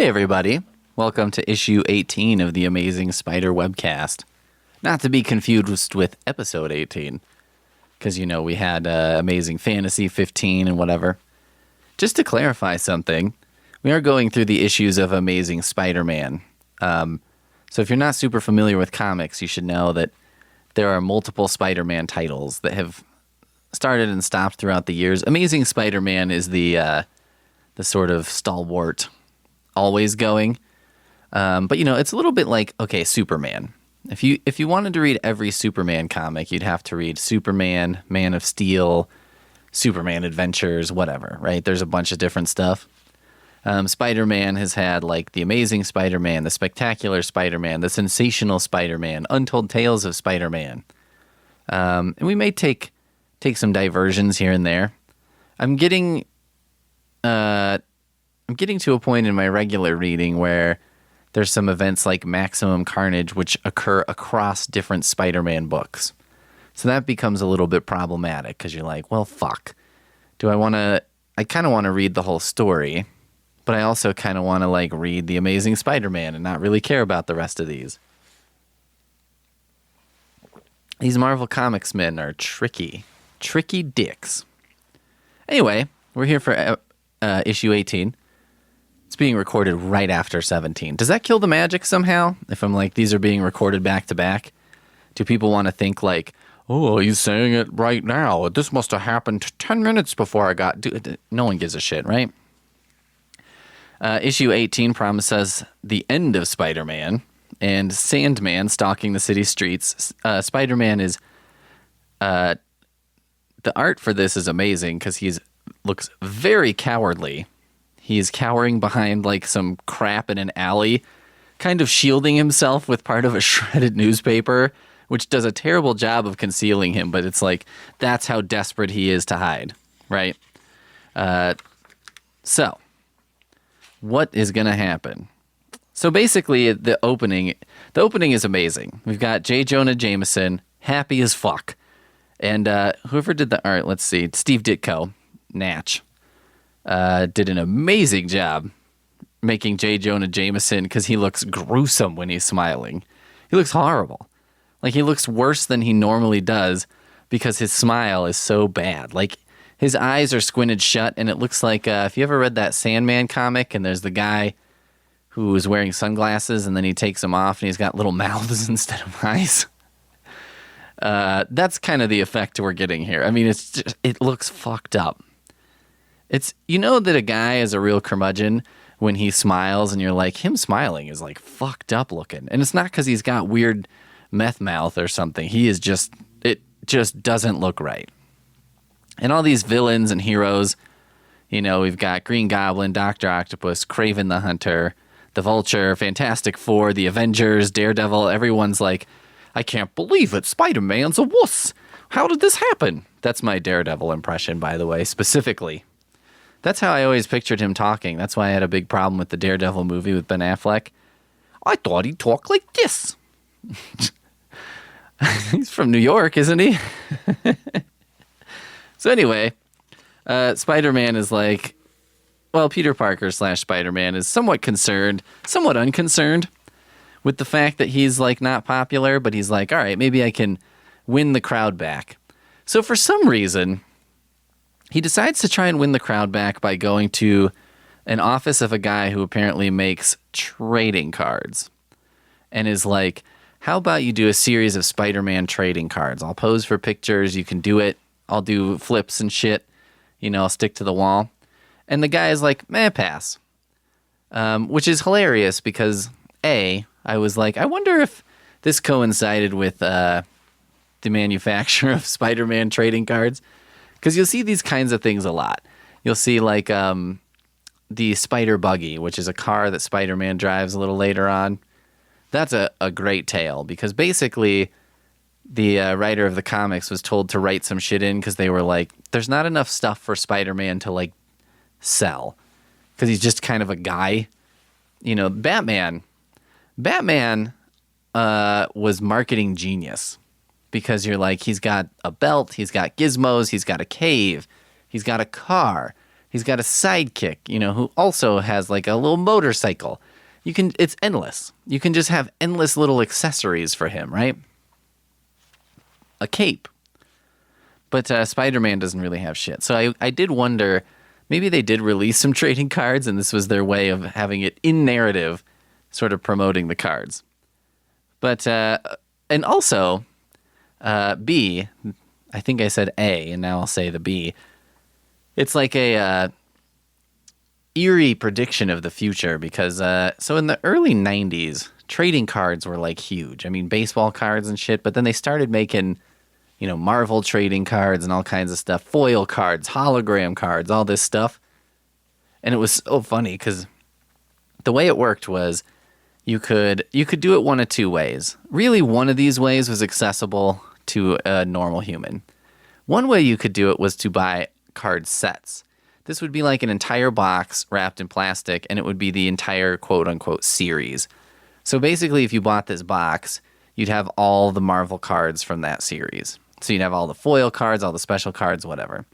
Hey, everybody. Welcome to issue 18 of the Amazing Spider webcast. Not to be confused with episode 18, because, you know, we had Amazing Fantasy 15 and whatever. Just to clarify something, we are going through the issues of Amazing Spider-Man. So if you're not super familiar with comics, you should know that there are multiple Spider-Man titles that have started and stopped throughout the years. Amazing Spider-Man is the sort of stalwart, always going. But, you know, it's a little bit like, okay, Superman. If you wanted to read every Superman comic, you'd have to read Superman, Man of Steel, Superman Adventures, whatever, right? There's a bunch of different stuff. Spider-Man has had, like, the Amazing Spider-Man, the Spectacular Spider-Man, the Sensational Spider-Man, Untold Tales of Spider-Man. And we may take some diversions here and there. I'm getting to a point in my regular reading where there's some events like Maximum Carnage which occur across different Spider-Man books. So that becomes a little bit problematic because you're like, well, fuck. I kind of want to read the whole story, but I also kind of want to like read The Amazing Spider-Man and not really care about the rest of these. These Marvel Comics men are tricky dicks. Anyway, we're here for issue 18. It's being recorded right after 17. Does that kill the magic somehow? If I'm like, these are being recorded back to back? Do people want to think like, oh, he's saying it right now. This must have happened 10 minutes before I got... No one gives a shit, right? Issue 18 promises the end of Spider-Man and Sandman stalking the city streets. Spider-Man is... the art for this is amazing because looks very cowardly. He's cowering behind like some crap in an alley, kind of shielding himself with part of a shredded newspaper, which does a terrible job of concealing him, but it's like, that's how desperate he is to hide, right? So, what is going to happen? So basically, the opening is amazing. We've got J. Jonah Jameson, happy as fuck. And whoever did the art, let's see, Steve Ditko, Natch, did an amazing job making J. Jonah Jameson because he looks gruesome when he's smiling. He looks horrible. Like, he looks worse than he normally does because his smile is so bad. Like, his eyes are squinted shut, and it looks like, if you ever read that Sandman comic, and there's the guy who is wearing sunglasses, and then he takes them off, and he's got little mouths instead of eyes. That's kind of the effect we're getting here. I mean, it looks fucked up. You know that a guy is a real curmudgeon when he smiles, and you're like, him smiling is like fucked up looking. And it's not because he's got weird meth mouth or something. It just doesn't look right. And all these villains and heroes, you know, we've got Green Goblin, Dr. Octopus, Kraven the Hunter, the Vulture, Fantastic Four, the Avengers, Daredevil. Everyone's like, I can't believe it. Spider-Man's a wuss. How did this happen? That's my Daredevil impression, by the way, specifically. That's how I always pictured him talking. That's why I had a big problem with the Daredevil movie with Ben Affleck. I thought he'd talk like this. He's from New York, isn't he? So anyway, Spider-Man is like, well, Peter Parker / Spider-Man is somewhat concerned, somewhat unconcerned with the fact that he's like not popular, but he's like, all right, maybe I can win the crowd back. So for some reason, he decides to try and win the crowd back by going to an office of a guy who apparently makes trading cards and is like, how about you do a series of Spider-Man trading cards? I'll pose for pictures. You can do it. I'll do flips and shit. You know, I'll stick to the wall. And the guy is like, pass. Which is hilarious because, I was like, I wonder if this coincided with the manufacture of Spider-Man trading cards. Because you'll see these kinds of things a lot. You'll see like the Spider Buggy, which is a car that Spider-Man drives a little later on. That's a great tale because basically the writer of the comics was told to write some shit in because they were like, there's not enough stuff for Spider-Man to like sell because he's just kind of a guy. You know, Batman was marketing genius. Because you're like, he's got a belt, he's got gizmos, he's got a cave, he's got a car, He's got a sidekick, who also has like a little motorcycle. It's endless. You can just have endless little accessories for him, right? A cape. But Spider-Man doesn't really have shit. So I did wonder, maybe they did release some trading cards and this was their way of having it in narrative, sort of promoting the cards. But, and also, B, I think I said A, and now I'll say the B. It's like a eerie prediction of the future because, so in the early 90s, trading cards were like huge. I mean, baseball cards and shit, but then they started making, Marvel trading cards and all kinds of stuff, foil cards, hologram cards, all this stuff. And it was so funny because the way it worked was you could do it one of two ways. Really, one of these ways was accessible to a normal human. One way you could do it was to buy card sets. This would be like an entire box wrapped in plastic, and it would be the entire quote-unquote series. So basically, if you bought this box, you'd have all the Marvel cards from that series. So you'd have all the foil cards, all the special cards, whatever.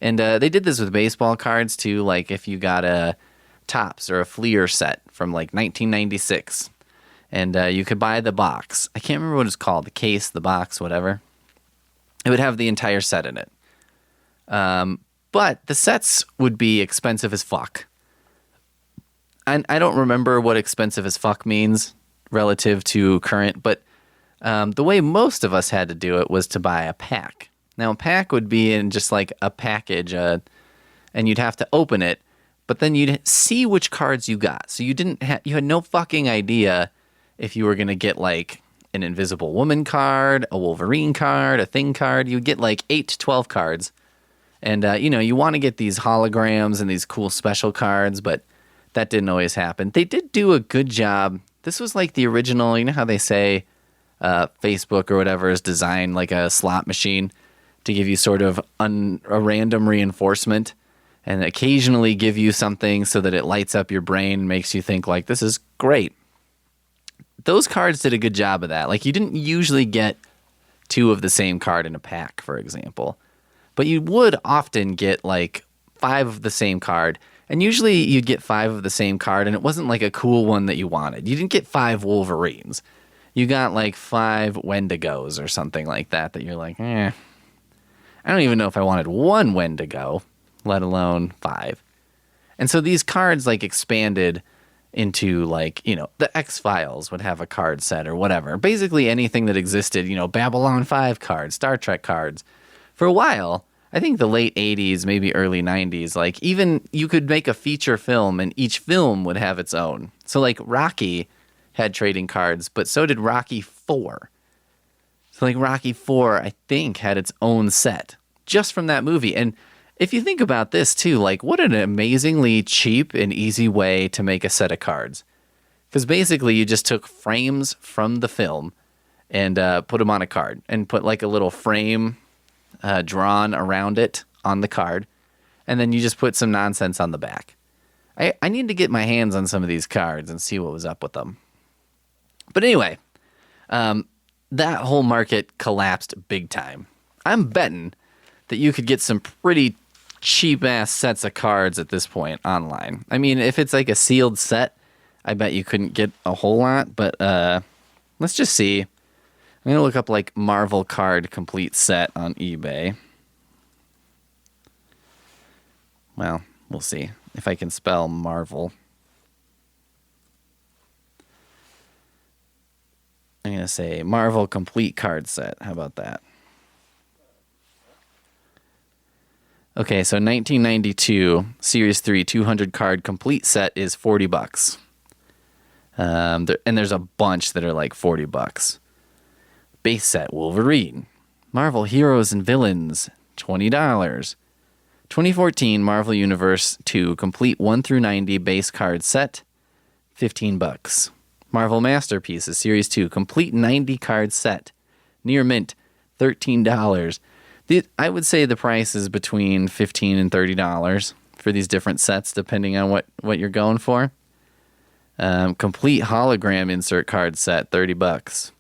And they did this with baseball cards, too, like if you got a Topps or a Fleer set from like 1996, and you could buy the box. I can't remember what it's called, the case, the box, whatever. It would have the entire set in it. But the sets would be expensive as fuck. And I don't remember what expensive as fuck means relative to current, but the way most of us had to do it was to buy a pack. Now, a pack would be in just like a package, and you'd have to open it, but then you'd see which cards you got. So you had no fucking idea if you were going to get like an Invisible Woman card, a Wolverine card, a Thing card. You'd get like 8 to 12 cards. And, you want to get these holograms and these cool special cards, but that didn't always happen. They did do a good job. This was like the original, you know how they say Facebook or whatever is designed like a slot machine to give you sort of a random reinforcement and occasionally give you something so that it lights up your brain and makes you think like, this is great. Those cards did a good job of that. Like you didn't usually get 2 of the same card in a pack, for example. But you would often get like 5 of the same card. And usually you'd get 5 of the same card, and it wasn't like a cool one that you wanted. You didn't get 5 Wolverines. You got like 5 Wendigos or something like that you're like, I don't even know if I wanted 1 Wendigo, let alone 5. And so these cards like expanded into like, the X-Files would have a card set or whatever. Basically anything that existed, Babylon 5 cards, Star Trek cards. For a while, I think the late 80s, maybe early 90s, like even you could make a feature film and each film would have its own. So like Rocky had trading cards, but so did Rocky 4. So like Rocky 4, I think, had its own set just from that movie. And if you think about this too, like what an amazingly cheap and easy way to make a set of cards. Because basically you just took frames from the film and put them on a card and put like a little frame drawn around it on the card, and then you just put some nonsense on the back. I need to get my hands on some of these cards and see what was up with them. But anyway, that whole market collapsed big time. I'm betting that you could get some pretty cheap-ass sets of cards at this point online. I mean, if it's like a sealed set, I bet you couldn't get a whole lot, but let's just see. I'm going to look up like Marvel card complete set on eBay. Well, we'll see if I can spell Marvel. I'm going to say Marvel complete card set. How about that? Okay, so 1992 Series 3 200 card complete set is $40. And there's a bunch that are like $40. Base set Wolverine. Marvel Heroes and Villains, $20. 2014 Marvel Universe 2 complete 1 through 90 base card set, $15. Marvel Masterpieces Series 2 complete 90 card set, near mint, $13. I would say the price is between $15 and $30 for these different sets, depending on what you're going for. Complete hologram insert card set, $30.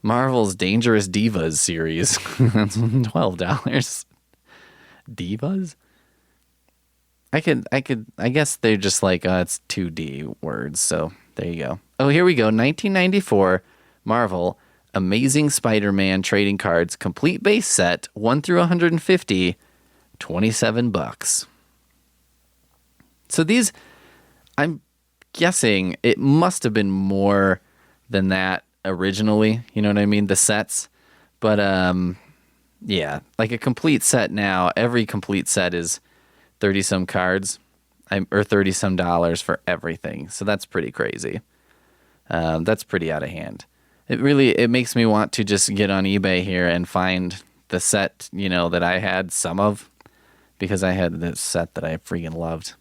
Marvel's Dangerous Divas series, that's $12. Divas? I guess they're just like, it's 2D words. So there you go. Oh, here we go. 1994 Marvel Amazing Spider-Man trading cards, complete base set, 1 through 150, $27. So these, I'm guessing it must have been more than that originally. You know what I mean? The sets. But, yeah, like a complete set now, every complete set is 30 some cards or 30 some dollars for everything. So that's pretty crazy. That's pretty out of hand. It makes me want to just get on eBay here and find the set, that I had some of, because I had this set that I freaking loved.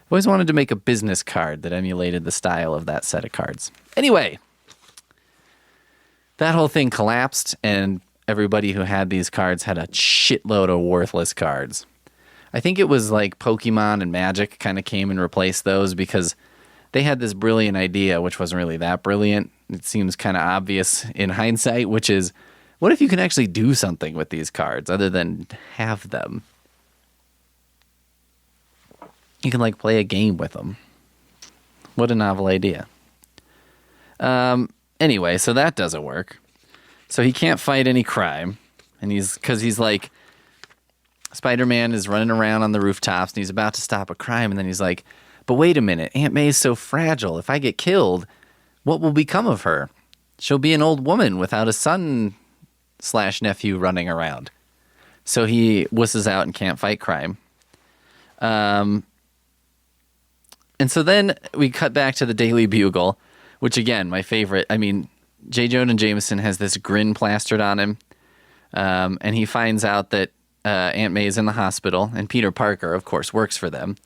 I've always wanted to make a business card that emulated the style of that set of cards. Anyway, that whole thing collapsed, and everybody who had these cards had a shitload of worthless cards. I think it was like Pokemon and Magic kind of came and replaced those because they had this brilliant idea, which wasn't really that brilliant. It seems kind of obvious in hindsight, which is, what if you can actually do something with these cards other than have them? You can like play a game with them. What a novel idea. Anyway, so that doesn't work. So he can't fight any crime. And because he's like, Spider-Man is running around on the rooftops and he's about to stop a crime. And then he's like, but wait a minute, Aunt May is so fragile. If I get killed, what will become of her? She'll be an old woman without a son/nephew running around. So he wusses out and can't fight crime. And so then we cut back to the Daily Bugle, which again, my favorite. I mean, J. Jonah Jameson has this grin plastered on him. And he finds out that Aunt May is in the hospital, and Peter Parker, of course, works for them.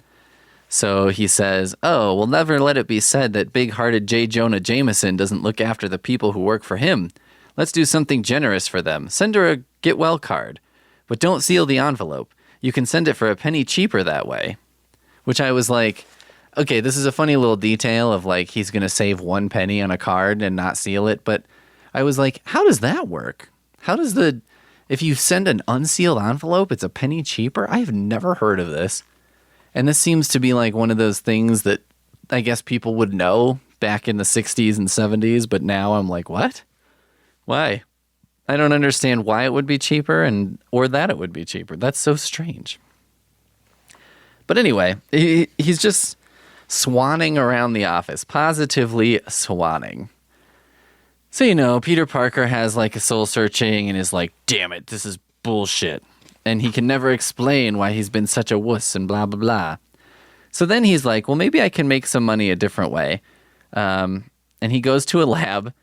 So he says, oh, we'll never let it be said that big-hearted J. Jonah Jameson doesn't look after the people who work for him. Let's do something generous for them. Send her a get-well card. But don't seal the envelope. You can send it for a penny cheaper that way. Which I was like, okay, this is a funny little detail of like he's going to save 1 penny on a card and not seal it. But I was like, how does that work? If you send an unsealed envelope, it's a penny cheaper? I've never heard of this. And this seems to be like one of those things that I guess people would know back in the 60s and 70s, but now I'm like, what? Why? I don't understand why it would be cheaper or that it would be cheaper. That's so strange. But anyway, he's just swanning around the office, positively swanning. So, Peter Parker has like a soul searching and is like, damn it, this is bullshit. And he can never explain why he's been such a wuss and blah, blah, blah. So then he's like, well, maybe I can make some money a different way. And he goes to a lab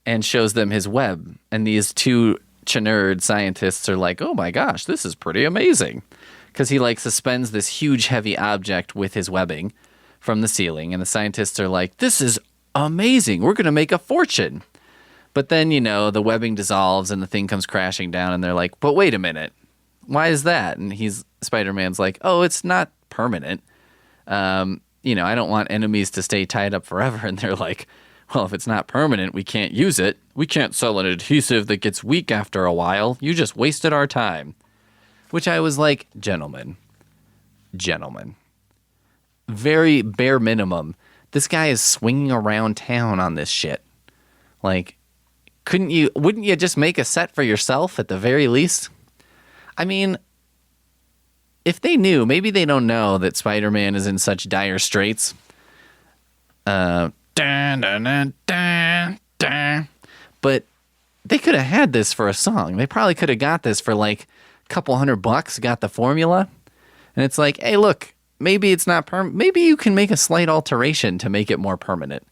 and shows them his web. And these 2 chinerd scientists are like, oh my gosh, this is pretty amazing. Because he like suspends this huge heavy object with his webbing from the ceiling. And the scientists are like, this is amazing. We're going to make a fortune. But then, the webbing dissolves and the thing comes crashing down. And they're like, but wait a minute. Why is that? And Spider-Man's like, oh, it's not permanent. I don't want enemies to stay tied up forever. And they're like, well, if it's not permanent, we can't use it. We can't sell an adhesive that gets weak after a while. You just wasted our time. Which I was like, gentlemen. Very bare minimum. This guy is swinging around town on this shit. Like, wouldn't you just make a set for yourself at the very least? I mean, if they knew, maybe they don't know that Spider-Man is in such dire straits. But they could have had this for a song. They probably could have got this for like a couple $100, got the formula. And it's like, hey, look, maybe it's not permanent. Maybe you can make a slight alteration to make it more permanent.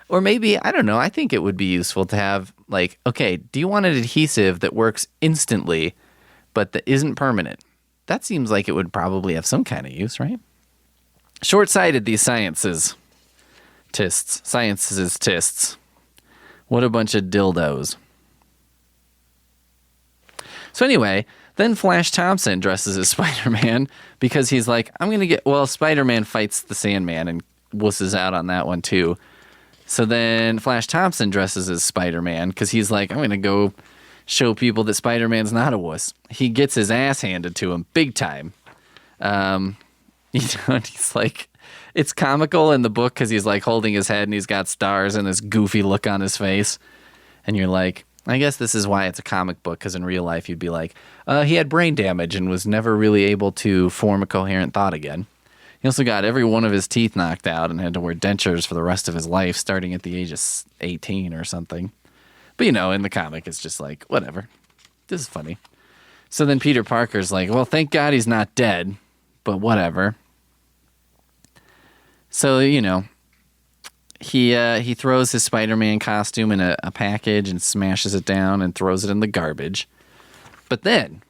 Or maybe, I don't know, I think it would be useful to have like, okay, do you want an adhesive that works instantly but that isn't permanent? That seems like it would probably have some kind of use, right? Short-sighted, these scientists. What a bunch of dildos. So anyway, then Flash Thompson dresses as Spider-Man because he's like, Spider-Man fights the Sandman and wusses out on that one too. So then Flash Thompson dresses as Spider-Man because he's like, I'm going to go show people that Spider-Man's not a wuss. He gets his ass handed to him big time. You know, and he's like, it's comical in the book because he's like holding his head and he's got stars and this goofy look on his face. And you're like, I guess this is why it's a comic book, because in real life you'd be like, he had brain damage and was never really able to form a coherent thought again. He also got every one of his teeth knocked out and had to wear dentures for the rest of his life, starting at the age of 18 or something. But, you know, in the comic, it's just like, whatever. This is funny. So then Peter Parker's like, well, thank God he's not dead, but whatever. So, you know, he throws his Spider-Man costume in a package and smashes it down and throws it in the garbage. But then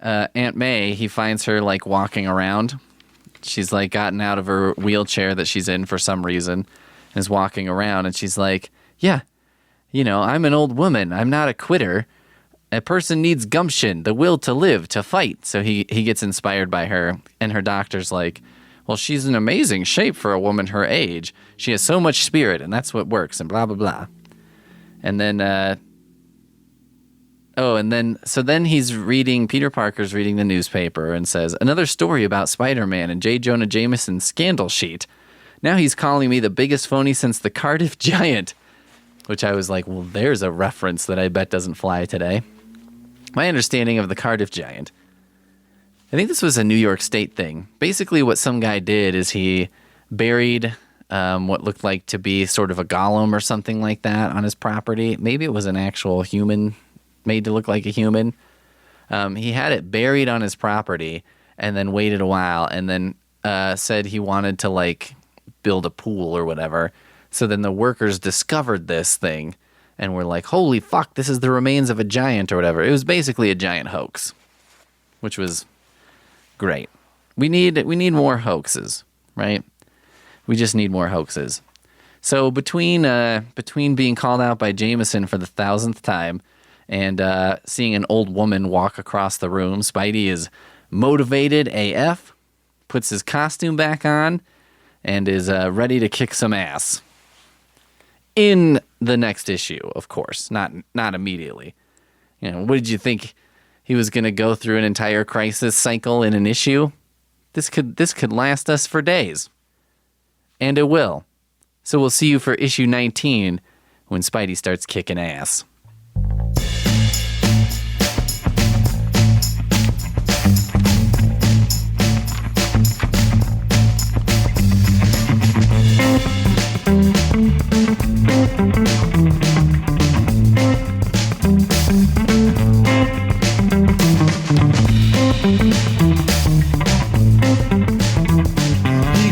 Aunt May, he finds her, like, walking around. She's, like, gotten out of her wheelchair that she's in for some reason and is walking around. And she's like, yeah, you know, I'm an old woman. I'm not a quitter. A person needs gumption, the will to live, to fight. So he gets inspired by her. And her doctor's like, well, she's in amazing shape for a woman her age. She has so much spirit, and that's what works, and blah, blah, blah. And then, so then Peter Parker's reading the newspaper and says, another story about Spider-Man and J. Jonah Jameson's scandal sheet. Now he's calling me the biggest phony since the Cardiff Giant. Which I was like, well, there's a reference that I bet doesn't fly today. My understanding of the Cardiff Giant, I think this was a New York State thing. Basically, what some guy did is he buried what looked like to be sort of a golem or something like that on his property. Maybe it was an actual human made to look like a human. He had it buried on his property and then waited a while and then said he wanted to, like, build a pool or whatever. So then the workers discovered this thing and were like, holy fuck, this is the remains of a giant or whatever. It was basically a giant hoax, which was great. We need more hoaxes, right? We just need more hoaxes. So between being called out by Jameson for the 1,000th time and seeing an old woman walk across the room, Spidey is motivated AF, puts his costume back on, and is ready to kick some ass. In the next issue, of course, not immediately. You know, what did you think? He was going to go through an entire crisis cycle in an issue? This could last us for days. And it will. So we'll see you for issue 19 when Spidey starts kicking ass.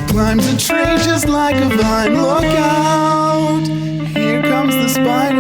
Climbs a tree just like a vine. Look out! Here comes the spider.